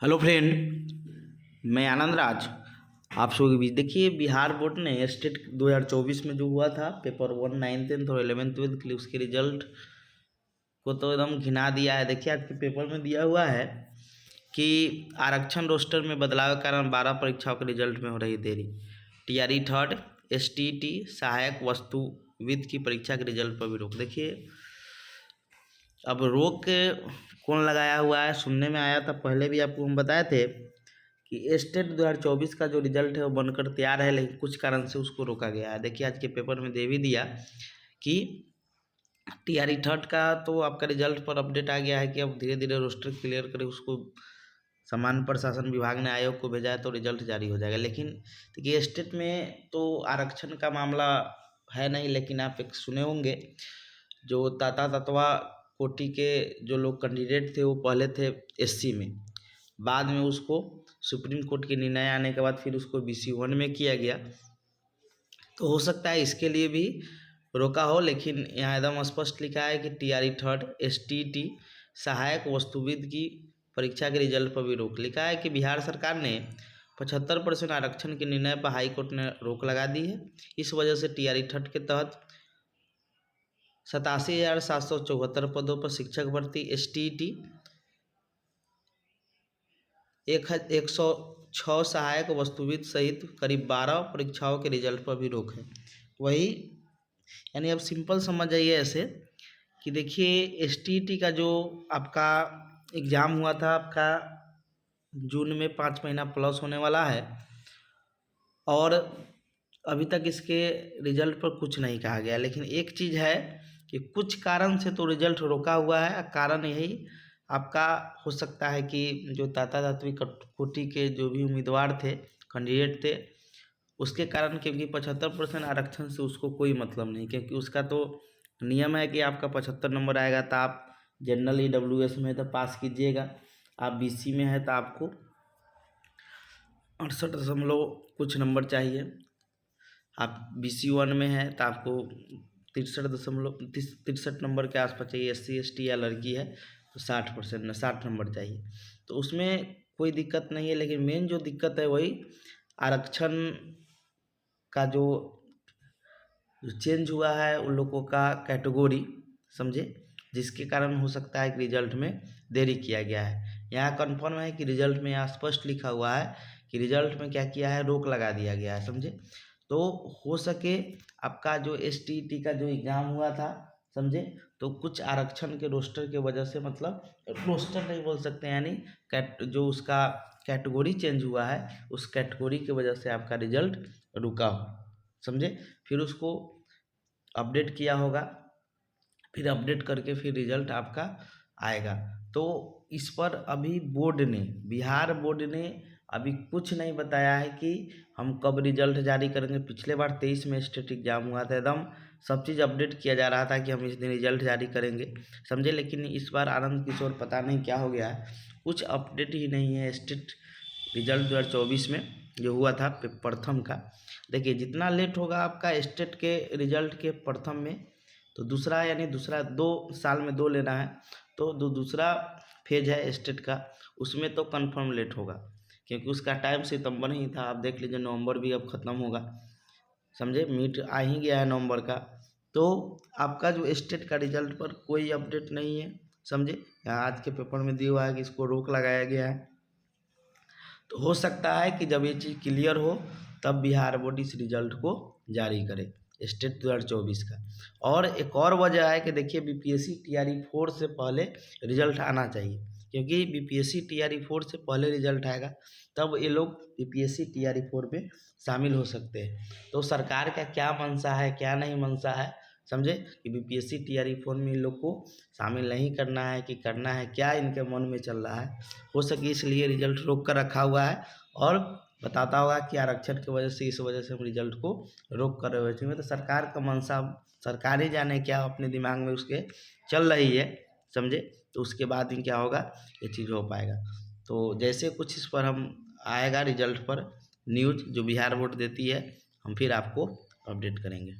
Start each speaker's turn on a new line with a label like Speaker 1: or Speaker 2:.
Speaker 1: Hello friend, मैं आनंद राज आप सभी के बीच। देखिए, बिहार बोर्ड ने स्टेट 2024 में जो हुआ था पेपर 1 9th 10th और 11th 12th के लिए उसके रिजल्ट को तो एकदम घिना दिया है। देखिए, आज के पेपर में दिया हुआ है कि आरक्षण रोस्टर में बदलाव के कारण 12 परीक्षाओं के रिजल्ट में हो रही देरी। टीआरई थर्ड, एसटीईटी सहायक वस्तुविद की परीक्षा के रिजल्ट पर भी रोक। देखिए, अब रोक कौन लगाया हुआ है, सुनने में आया था, पहले भी आपको हम बताए थे कि स्टेट 2024 का जो रिजल्ट है वो बनकर तैयार है, लेकिन कुछ कारण से उसको रोका गया है। देखिए, आज के पेपर में दे भी दिया कि टीआरई थर्ड का तो आपका रिजल्ट पर अपडेट आ गया है कि अब धीरे धीरे रोस्टर क्लियर करे, उसको सामान्य प्रशासन विभाग ने आयोग को भेजा है तो रिजल्ट जारी हो जाएगा। लेकिन देखिए, स्टेट में तो आरक्षण का मामला है नहीं, लेकिन आप एक सुने होंगे जो ताता ततवा कोटि के जो लोग कैंडिडेट थे वो पहले थे एससी में, बाद में उसको सुप्रीम कोर्ट के निर्णय आने के बाद फिर उसको BC1 में किया गया। तो हो सकता है इसके लिए भी रोका हो, लेकिन यहाँ एकदम स्पष्ट लिखा है कि टीआरई थर्ड, एसटीईटी सहायक वस्तुविद की परीक्षा के रिजल्ट पर भी रोक। लिखा है कि बिहार सरकार ने 75% आरक्षण के निर्णय पर हाईकोर्ट ने रोक लगा दी है। इस वजह से टीआरई थर्ड के तहत 87,774 पदों पर शिक्षक भर्ती, एसटीईटी 106 सहायक वस्तुविद सहित करीब 12 परीक्षाओं के रिजल्ट पर भी रोक है। वही यानी अब सिंपल समझ जाइए ऐसे कि देखिए, एसटीईटी का जो आपका एग्ज़ाम हुआ था आपका जून में 5 महीना प्लस होने वाला है और अभी तक इसके रिजल्ट पर कुछ नहीं कहा गया। लेकिन एक चीज़ है कि कुछ कारण से तो रिजल्ट रोका हुआ है। कारण यही आपका हो सकता है कि जो ताता तातवी कोटि के जो भी उम्मीदवार थे, कैंडिडेट थे, उसके कारण, क्योंकि 75% आरक्षण से उसको कोई मतलब नहीं, क्योंकि उसका तो नियम है कि आपका 75 नंबर आएगा तो आप जनरल EWS में तो पास कीजिएगा, आप BC में है तो आपको 68 दशमलव कुछ नंबर चाहिए, आप BC1 में है तो आपको 63 नंबर के आसपास चाहिए, SC ST या लड़की है तो 60 नंबर चाहिए। तो उसमें कोई दिक्कत नहीं है, लेकिन मेन जो दिक्कत है वही आरक्षण का जो चेंज हुआ है उन लोगों का कैटेगरी, समझे, जिसके कारण हो सकता है कि रिजल्ट में देरी किया गया है। यहाँ कन्फर्म है कि रिजल्ट में यहाँ स्पष्ट लिखा हुआ है कि रिजल्ट में क्या किया है, रोक लगा दिया गया है, समझे। तो हो सके आपका जो एसटीईटी का जो एग्ज़ाम हुआ था, समझे, तो कुछ आरक्षण के रोस्टर के वजह से, मतलब रोस्टर नहीं बोल सकते, यानी जो उसका कैटेगरी चेंज हुआ है उस कैटेगरी की वजह से आपका रिजल्ट रुका हो, समझे। फिर उसको अपडेट किया होगा, फिर अपडेट करके फिर रिजल्ट आपका आएगा। तो इस पर अभी बोर्ड ने, बिहार बोर्ड ने अभी कुछ नहीं बताया है कि हम कब रिजल्ट जारी करेंगे। पिछले बार 23 में स्टेट एग्जाम हुआ था, एकदम सब चीज़ अपडेट किया जा रहा था कि हम इस दिन रिजल्ट जारी करेंगे, समझे। लेकिन इस बार आनंद किशोर पता नहीं क्या हो गया है, कुछ अपडेट ही नहीं है। स्टेट रिजल्ट 2024 में जो हुआ था प्रथम का, देखिए जितना लेट होगा आपका स्टेट के रिजल्ट के प्रथम में, तो दूसरा, यानी दूसरा 2 साल में 2 लेना है, तो दूसरा फेज है स्टेट का, उसमें तो कंफर्म लेट होगा, क्योंकि उसका टाइम सितंबर ही था। आप देख लीजिए, नवंबर भी अब ख़त्म होगा, समझे, मिड आ ही गया है नवंबर का। तो आपका जो स्टेट का रिजल्ट पर कोई अपडेट नहीं है, समझे। यहाँ आज के पेपर में दिया हुआ है कि इसको रोक लगाया गया है। तो हो सकता है कि जब ये चीज़ क्लियर हो तब बिहार बोर्ड इस रिजल्ट को जारी करे, स्टेट 2024 का। और एक और वजह है कि देखिए, BPSC TRE 4 से पहले रिजल्ट आना चाहिए, क्योंकि BPSC TRE 4 से पहले रिजल्ट आएगा तब ये लोग BPSC TRE 4 में शामिल हो सकते हैं। तो सरकार का क्या मंशा है, क्या नहीं मंशा है, समझे, कि BPSC TRE 4 में इन लोग को शामिल नहीं करना है कि करना है, क्या इनके मन में चल रहा है। हो सके इसलिए रिजल्ट रोक कर रखा हुआ है और बताता होगा कि आरक्षण की वजह से, इस वजह से हम रिजल्ट को रोक कर रहे हुए। तो सरकार का मंशा सरकार ही जाने क्या अपने दिमाग में उसके चल रही है, समझे। तो उसके बाद ही क्या होगा, ये चीज़ हो पाएगा। तो जैसे कुछ इस पर हम आएगा रिजल्ट पर न्यूज़ जो बिहार बोर्ड देती है, हम फिर आपको अपडेट करेंगे।